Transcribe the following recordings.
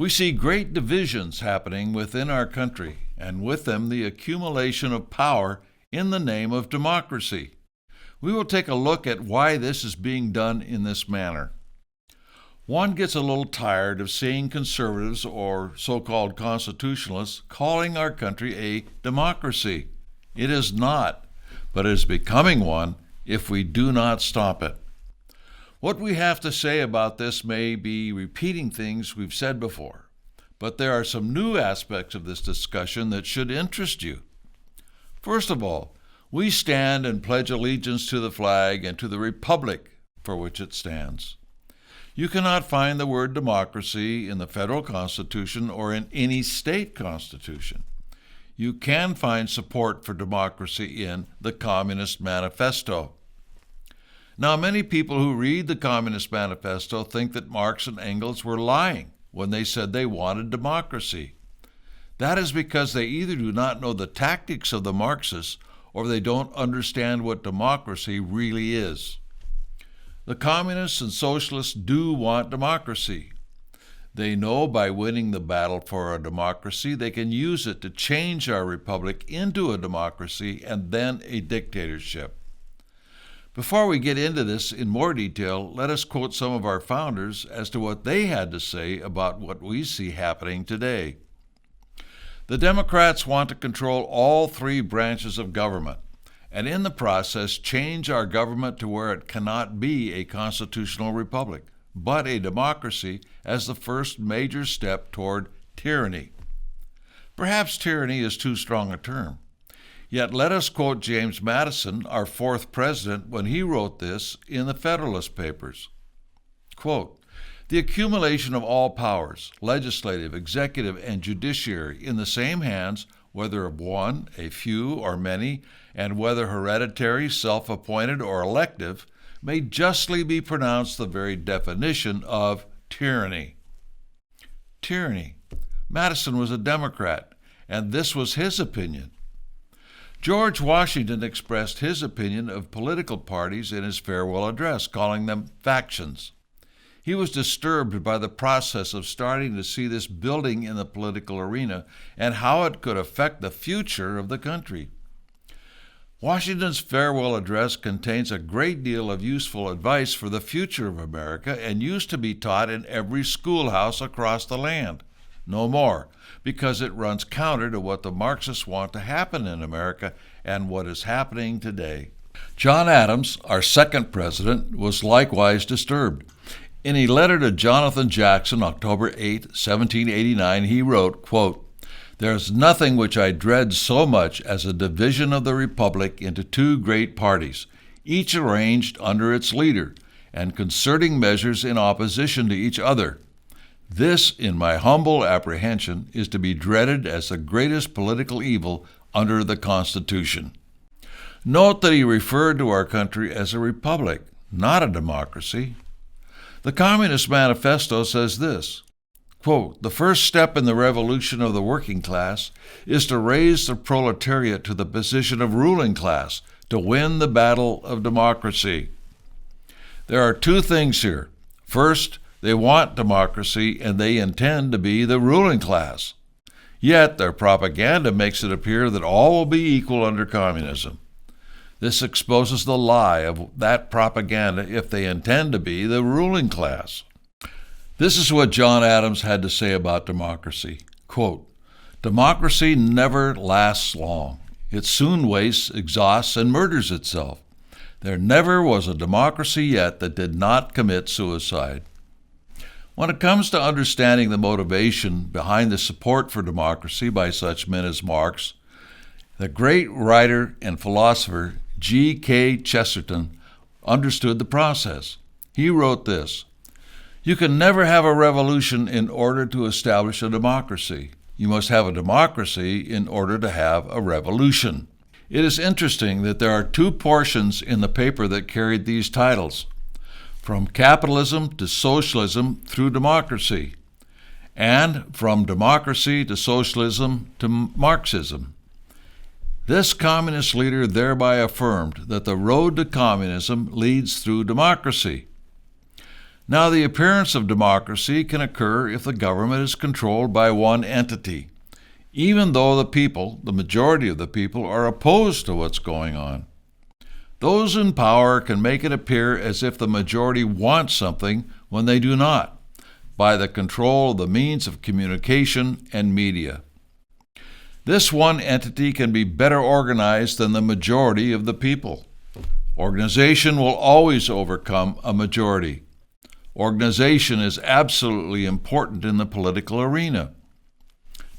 We see great divisions happening within our country, and with them the accumulation of power in the name of democracy. We will take a look at why this is being done in this manner. One gets a little tired of seeing conservatives or so-called constitutionalists calling our country a democracy. It is not, but it is becoming one if we do not stop it. What we have to say about this may be repeating things we've said before, but there are some new aspects of this discussion that should interest you. First of all, we stand and pledge allegiance to the flag and to the republic for which it stands. You cannot find the word democracy in the federal constitution or in any state constitution. You can find support for democracy in the Communist Manifesto. Now, many people who read the Communist Manifesto think that Marx and Engels were lying when they said they wanted democracy. That is because they either do not know the tactics of the Marxists or they don't understand what democracy really is. The communists and socialists do want democracy. They know by winning the battle for a democracy, they can use it to change our republic into a democracy and then a dictatorship. Before we get into this in more detail, let us quote some of our founders as to what they had to say about what we see happening today. The Democrats want to control all three branches of government, and in the process change our government to where it cannot be a constitutional republic, but a democracy as the first major step toward tyranny. Perhaps tyranny is too strong a term. Yet let us quote James Madison, our fourth president, when he wrote this in the Federalist Papers. Quote, "The accumulation of all powers, legislative, executive, and judiciary, in the same hands, whether of one, a few, or many, and whether hereditary, self-appointed, or elective, may justly be pronounced the very definition of tyranny." Tyranny. Madison was a Democrat, and this was his opinion. George Washington expressed his opinion of political parties in his farewell address, calling them factions. He was disturbed by the process of starting to see this building in the political arena and how it could affect the future of the country. Washington's farewell address contains a great deal of useful advice for the future of America and used to be taught in every schoolhouse across the land. No more, because it runs counter to what the Marxists want to happen in America and what is happening today. John Adams, our second president, was likewise disturbed. In a letter to Jonathan Jackson, October 8, 1789, he wrote, quote, "There is nothing which I dread so much as a division of the republic into two great parties, each arranged under its leader, and concerting measures in opposition to each other. This, in my humble apprehension, is to be dreaded as the greatest political evil under the Constitution." Note that he referred to our country as a republic, not a democracy. The Communist Manifesto says this, quote, "The first step in the revolution of the working class is to raise the proletariat to the position of ruling class, to win the battle of democracy." There are two things here. First, they want democracy and they intend to be the ruling class. Yet their propaganda makes it appear that all will be equal under communism. This exposes the lie of that propaganda if they intend to be the ruling class. This is what John Adams had to say about democracy. Quote, "Democracy never lasts long. It soon wastes, exhausts, and murders itself. There never was a democracy yet that did not commit suicide." When it comes to understanding the motivation behind the support for democracy by such men as Marx, the great writer and philosopher G.K. Chesterton understood the process. He wrote this, "You can never have a revolution in order to establish a democracy. You must have a democracy in order to have a revolution." It is interesting that there are two portions in the paper that carried these titles, From Capitalism to Socialism Through Democracy, and From Democracy to Socialism to Marxism. This communist leader thereby affirmed that the road to communism leads through democracy. Now, the appearance of democracy can occur if the government is controlled by one entity, even though the people, the majority of the people, are opposed to what's going on. Those in power can make it appear as if the majority wants something when they do not, by the control of the means of communication and media. This one entity can be better organized than the majority of the people. Organization will always overcome a majority. Organization is absolutely important in the political arena.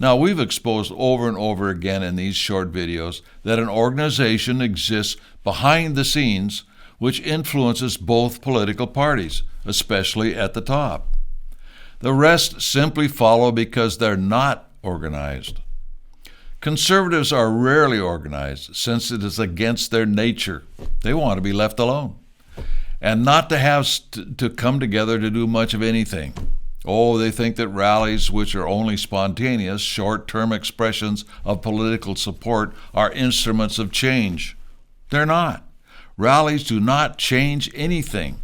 Now, we've exposed over and over again in these short videos that an organization exists behind the scenes which influences both political parties, especially at the top. The rest simply follow because they're not organized. Conservatives are rarely organized since it is against their nature. They want to be left alone and not to have to come together to do much of anything. Oh, they think that rallies, which are only spontaneous, short-term expressions of political support, are instruments of change. They're not. Rallies do not change anything.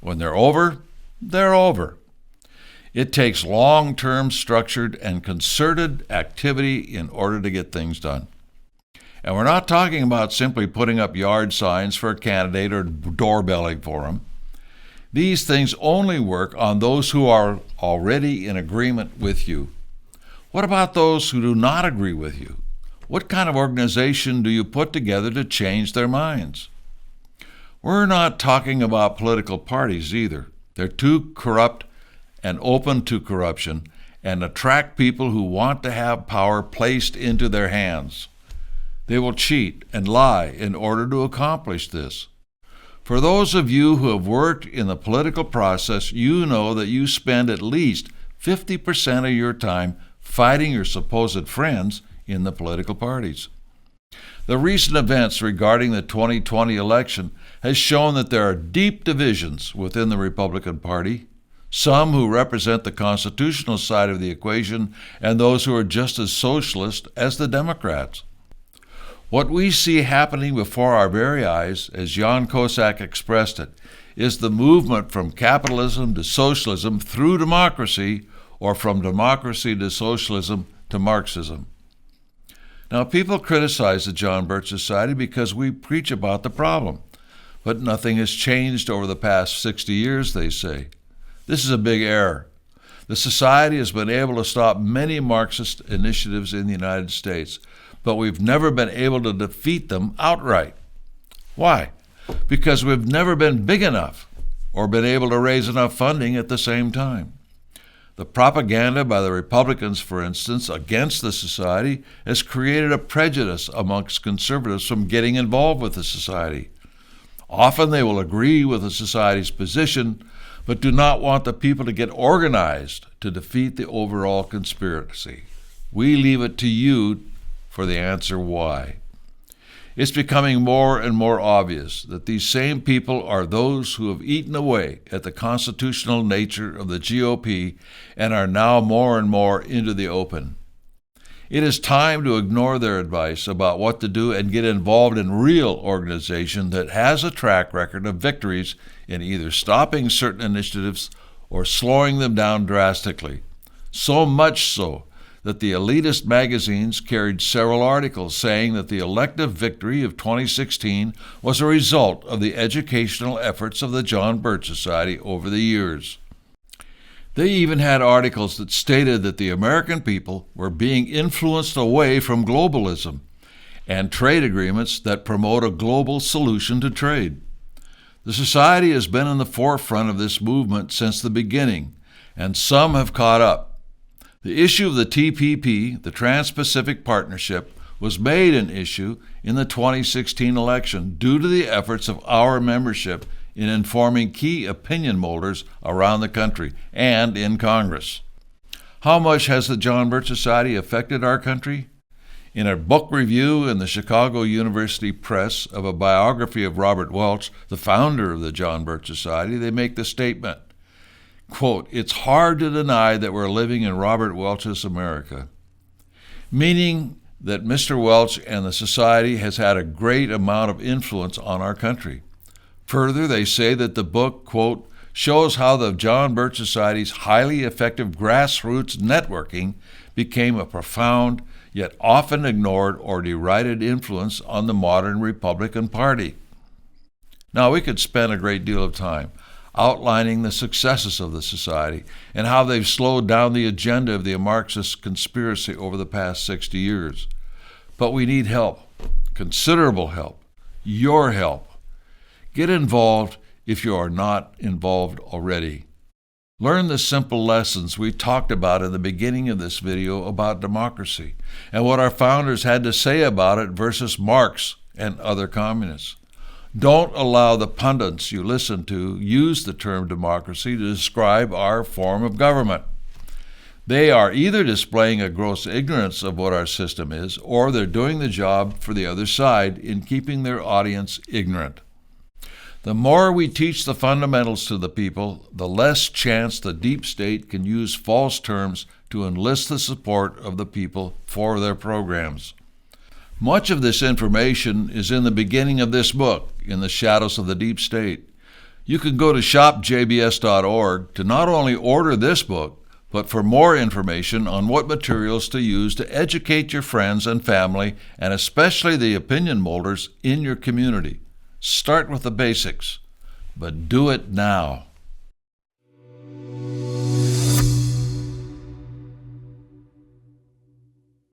When they're over, they're over. It takes long-term structured and concerted activity in order to get things done. And we're not talking about simply putting up yard signs for a candidate or doorbelling for him. These things only work on those who are already in agreement with you. What about those who do not agree with you? What kind of organization do you put together to change their minds? We're not talking about political parties either. They're too corrupt and open to corruption and attract people who want to have power placed into their hands. They will cheat and lie in order to accomplish this. For those of you who have worked in the political process, you know that you spend at least 50% of your time fighting your supposed friends in the political parties. The recent events regarding the 2020 election has shown that there are deep divisions within the Republican Party, some who represent the constitutional side of the equation and those who are just as socialist as the Democrats. What we see happening before our very eyes, as Jan Kosak expressed it, is the movement from capitalism to socialism through democracy, or from democracy to socialism to Marxism. Now, people criticize the John Birch Society because we preach about the problem, but nothing has changed over the past 60 years, they say. This is a big error. The Society has been able to stop many Marxist initiatives in the United States, but we've never been able to defeat them outright. Why? Because we've never been big enough or been able to raise enough funding at the same time. The propaganda by the Republicans, for instance, against the Society has created a prejudice amongst conservatives from getting involved with the Society. Often they will agree with the Society's position, but do not want the people to get organized to defeat the overall conspiracy. We leave it to you for the answer why. It's becoming more and more obvious that these same people are those who have eaten away at the constitutional nature of the GOP and are now more and more into the open. It is time to ignore their advice about what to do and get involved in real organization that has a track record of victories in either stopping certain initiatives or slowing them down drastically. So much so that the elitist magazines carried several articles saying that the elective victory of 2016 was a result of the educational efforts of the John Birch Society over the years. They even had articles that stated that the American people were being influenced away from globalism and trade agreements that promote a global solution to trade. The Society has been in the forefront of this movement since the beginning, and some have caught up. The issue of the TPP, the Trans-Pacific Partnership, was made an issue in the 2016 election due to the efforts of our membership in informing key opinion molders around the country and in Congress. How much has the John Birch Society affected our country? In a book review in the Chicago University Press of a biography of Robert Welch, the founder of the John Birch Society, they make the statement, quote, "It's hard to deny that we're living in Robert Welch's America," meaning that Mr. Welch and the Society has had a great amount of influence on our country. Further, they say that the book, quote, shows how the John Birch Society's highly effective grassroots networking became a profound, yet often ignored or derided influence on the modern Republican Party. Now, we could spend a great deal of time outlining the successes of the Society and how they've slowed down the agenda of the Marxist conspiracy over the past 60 years. But we need help, considerable help, your help. Get involved if you are not involved already. Learn the simple lessons we talked about in the beginning of this video about democracy and what our founders had to say about it versus Marx and other communists. Don't allow the pundits you listen to use the term democracy to describe our form of government. They are either displaying a gross ignorance of what our system is, or they're doing the job for the other side in keeping their audience ignorant. The more we teach the fundamentals to the people, the less chance the deep state can use false terms to enlist the support of the people for their programs. Much of this information is in the beginning of this book, In the Shadows of the Deep State. You can go to shopjbs.org to not only order this book, but for more information on what materials to use to educate your friends and family, and especially the opinion molders in your community. Start with the basics, but do it now.